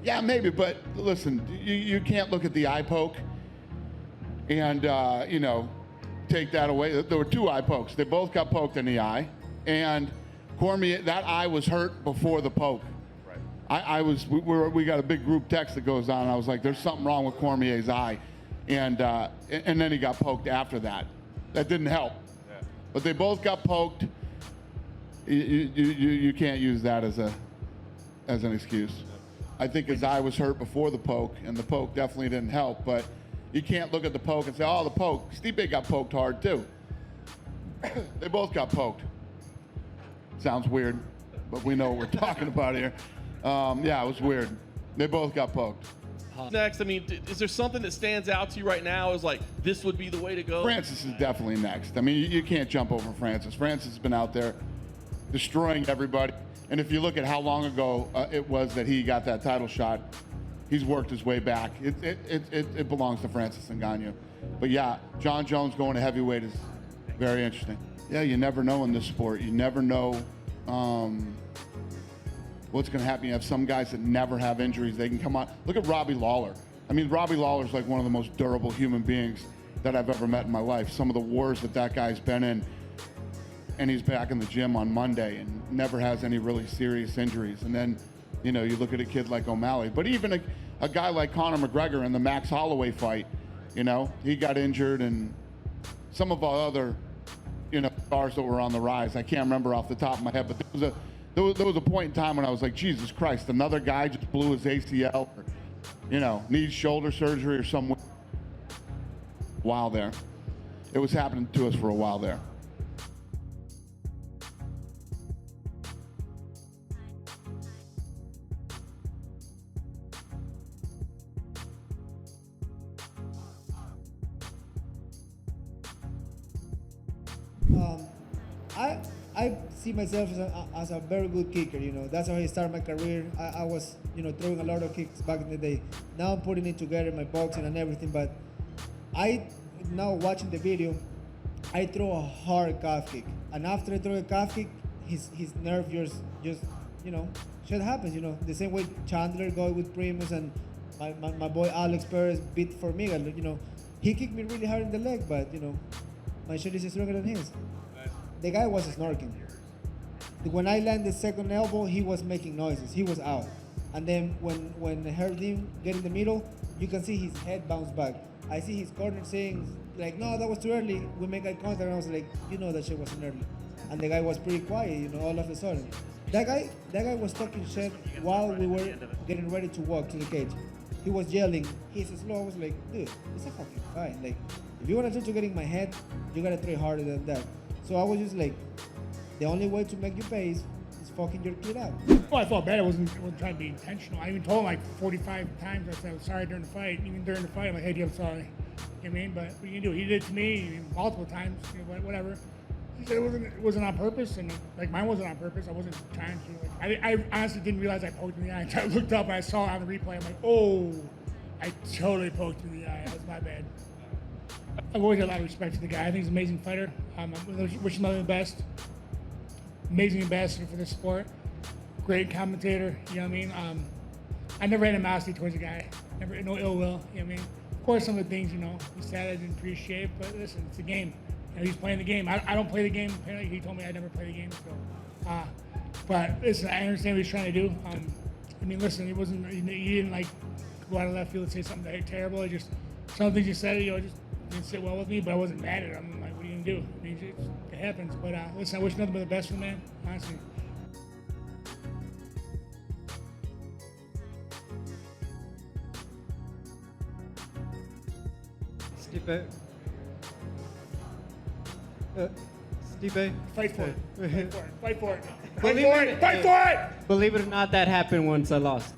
Yeah, maybe, but listen, you can't look at the eye poke and, take that away. There were 2 eye pokes. They both got poked in the eye. And Cormier, that eye was hurt before the poke. Right. We got a big group text that goes on, and I was like, there's something wrong with Cormier's eye. And then he got poked after that. That didn't help. Yeah. But they both got poked. You can't use that as an excuse. I think his eye was hurt before the poke, and the poke definitely didn't help. But you can't look at the poke and say, oh, the poke. Stipe got poked hard, too. They both got poked. Sounds weird, but we know what we're talking about here. Yeah, it was weird. They both got poked. Next, I mean, is there something that stands out to you right now as like, this would be the way to go? Francis is definitely next. I mean, you can't jump over Francis. Francis has been out there destroying everybody. And if you look at how long ago it was that he got that title shot, he's worked his way back. It belongs to Francis Ngannou. But yeah, John Jones going to heavyweight is very interesting. Yeah, you never know in this sport. You never know what's going to happen. You have some guys that never have injuries. They can come on. Look at Robbie Lawler. I mean, Robbie Lawler's like one of the most durable human beings that I've ever met in my life. Some of the wars that guy's been in, and he's back in the gym on Monday and never has any really serious injuries. And then, you look at a kid like O'Malley. But even a guy like Conor McGregor in the Max Holloway fight, he got injured, and some of our other, stars that were on the rise. I can't remember off the top of my head, but there was a point in time when I was like, Jesus Christ, another guy just blew his ACL or, needs shoulder surgery or some while there. It was happening to us for a while there. I see myself as a very good kicker. That's how I started my career. I was, throwing a lot of kicks back in the day. Now I'm putting it together, my boxing and everything. But now watching the video, I throw a hard calf kick, and after I throw a calf kick, his nerve just shit happens. The same way Chandler got with Primus, and my boy Alex Perez beat Formiga. He kicked me really hard in the leg, but my shit is stronger than his. The guy was snorking. When I landed the second elbow, he was making noises. He was out. And then when I heard him get in the middle, you can see his head bounce back. I see his corner saying, like, no, that was too early. We make eye contact, and I was like, that shit wasn't early. And the guy was pretty quiet, all of a sudden. That guy was talking shit while we were getting ready to walk to the cage. He was yelling. He's slow. I was like, dude, it's a fucking fight. Like, if you want to try to get in my head, you gotta try harder than that. So I was just like, the only way to make you pay is fucking your kid up. Well, I felt bad. I wasn't trying to be intentional. I even told him like 45 times. I said, I'm sorry during the fight. Even during the fight, I'm like, hey, I'm sorry. You know what I mean? But what you can do? He did it to me multiple times, whatever. He said it wasn't on purpose, and like mine wasn't on purpose. I wasn't trying to. Like, I honestly didn't realize I poked him in the eye until I looked up and I saw it on the replay. I'm like, oh, I totally poked him in the eye. That was my bad. I've always had a lot of respect for the guy. I think he's an amazing fighter. I wish him nothing but the best. Amazing ambassador for this sport. Great commentator, you know what I mean? I never had animosity towards the guy. Never, no ill will, you know what I mean? Of course, some of the things, he said I didn't appreciate, but listen, it's a game. He's playing the game. I don't play the game. Apparently, he told me I never play the game. So, but listen, I understand what he's trying to do. I mean, listen, he didn't like go out of left field and say something terrible. Some things he said, just didn't sit well with me, but I wasn't mad at him. I'm like, what are you gonna do? I mean, it happens. But listen, I wish nothing but the best for the man, honestly. Stipe. Stipe. Fight for it. Fight for it. Fight for it. Believe Fight for it. Fight for it. Believe it or not, that happened once I lost.